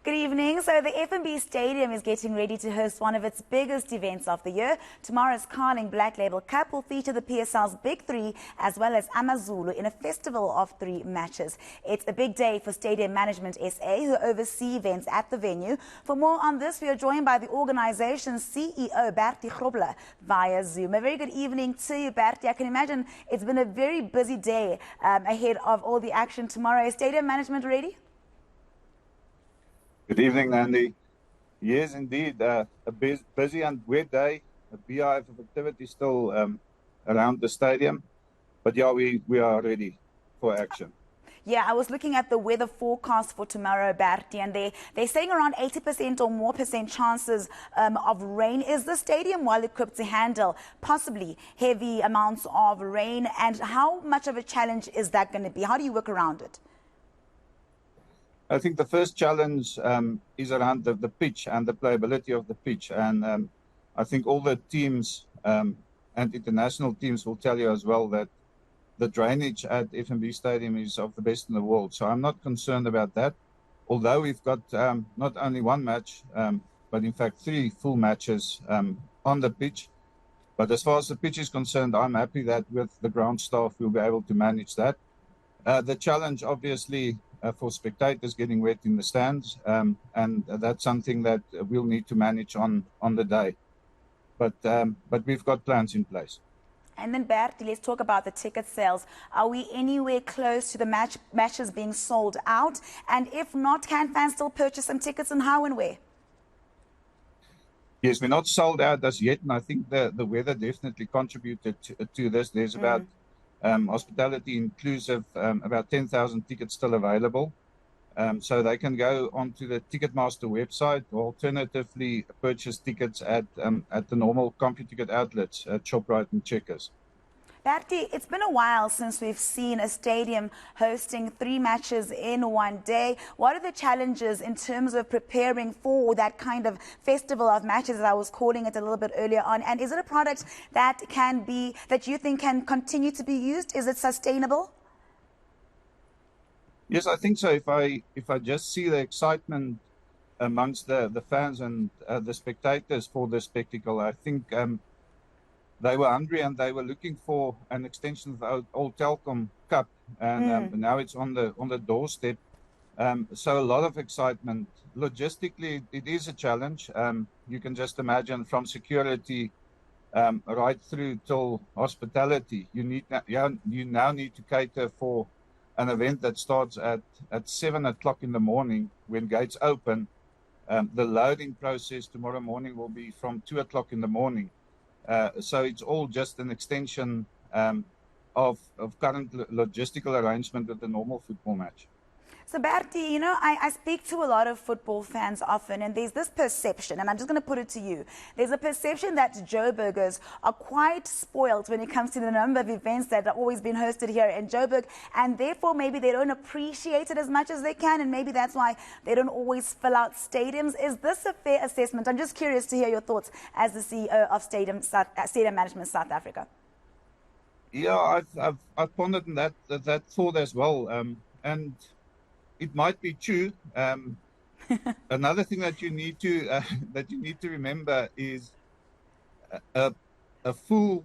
Good evening. So the FNB Stadium is getting ready to host one of its biggest events of the year. Tomorrow's Carling Black Label Cup will feature the PSL's Big Three as well as AmaZulu in a festival of 3 matches. It's a big day for Stadium Management SA, who oversee events at the venue. For more on this, we are joined by the organization's CEO, Bertie Grobbelaar, via Zoom. A very good evening to you, Bertie. I can imagine it's been a very busy day ahead of all the action tomorrow. Is Stadium Management ready? Good evening, Andy. Yes, indeed. A busy and wet day. A beehive of activity still around the stadium. But yeah, we are ready for action. Yeah, I was looking at the weather forecast for tomorrow, Bertie, and they're saying around 80% or more chances of rain. Is the stadium well equipped to handle possibly heavy amounts of rain? And how much of a challenge is that going to be? How do you work around it? I think the first challenge is around the pitch and the playability of the pitch. And I think all the teams and international teams will tell you as well that the drainage at FNB Stadium is of the best in the world. So I'm not concerned about that. Although we've got not only one match, but in fact 3 full matches on the pitch. But as far as the pitch is concerned, I'm happy that with the ground staff, we'll be able to manage that. The challenge, obviously, for spectators getting wet in the stands, and that's something that we'll need to manage on the day. But we've got plans in place. And then, Bertie, let's talk about the ticket sales. Are we anywhere close to the matches being sold out? And if not, can fans still purchase some tickets, and how and where? Yes, we're not sold out as yet, and I think the weather definitely contributed to this. There's about hospitality inclusive, about 10,000 tickets still available. So they can go onto the Ticketmaster website or alternatively purchase tickets at the normal CompuTicket outlets at Shoprite and Checkers. Bertie, it's been a while since we've seen a stadium hosting 3 matches in one day. What are the challenges in terms of preparing for that kind of festival of matches, as I was calling it a little bit earlier on? And is it a product that you think can continue to be used? Is it sustainable? Yes, I think so. If I just see the excitement amongst the fans and the spectators for the spectacle, I think they were hungry and they were looking for an extension of the old Telkom Cup, and now it's on the doorstep. So a lot of excitement. Logistically, it is a challenge. You can just imagine from security right through till hospitality. You now need to cater for an event that starts at 7 o'clock in the morning when gates open. The loading process tomorrow morning will be from 2 o'clock in the morning. So it's all just an extension of current logistical arrangement with the normal football match. So, Bertie, you know, I speak to a lot of football fans often, and there's this perception, and I'm just going to put it to you. There's a perception that Joburgers are quite spoiled when it comes to the number of events that are always being hosted here in Joburg, and therefore maybe they don't appreciate it as much as they can, and maybe that's why they don't always fill out stadiums. Is this a fair assessment? I'm just curious to hear your thoughts as the CEO of Stadium Management South Africa. Yeah, I've pondered on that thought as well, and it might be true. Another thing that you need to remember is a full.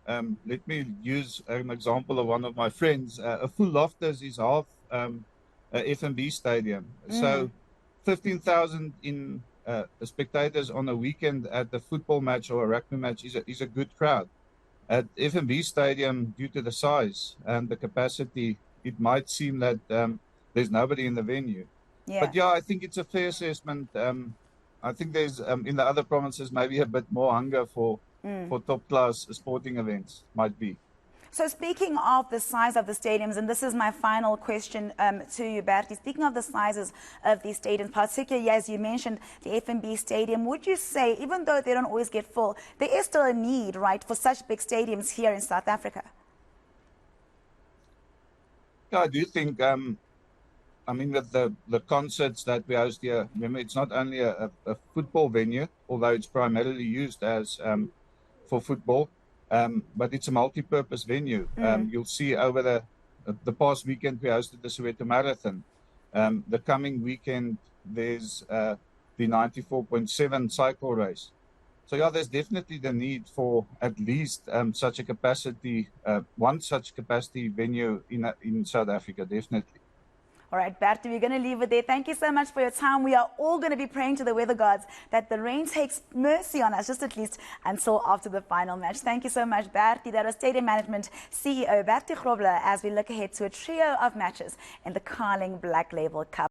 Let me use an example of one of my friends. A full Loftus is half a FNB Stadium. So 15,000 in spectators on a weekend at the football match or a rugby match is a good crowd. At FNB Stadium, due to the size and the capacity, it might seem that there's nobody in the venue. Yeah. But yeah, I think it's a fair assessment. I think there's in the other provinces maybe a bit more hunger for top class sporting events, might be. So speaking of the size of the stadiums, and this is my final question to you, Bertie, speaking of the sizes of these stadiums, particularly as you mentioned the FNB Stadium, would you say, even though they don't always get full, there is still a need, right, for such big stadiums here in South Africa? Yeah, I do think I mean, with the concerts that we host here, remember, it's not only a football venue, although it's primarily used as for football, but it's a multi-purpose venue. You'll see over the past weekend, we hosted the Soweto Marathon. The coming weekend, there's the 94.7 cycle race. So yeah, there's definitely the need for at least such a capacity, one such capacity venue in South Africa, definitely. All right, Bertie, we're going to leave it there. Thank you so much for your time. We are all going to be praying to the weather gods that the rain takes mercy on us, just at least until after the final match. Thank you so much, Bertie. That was Stadium Management CEO Bertie Grobbelaar as we look ahead to a trio of matches in the Carling Black Label Cup.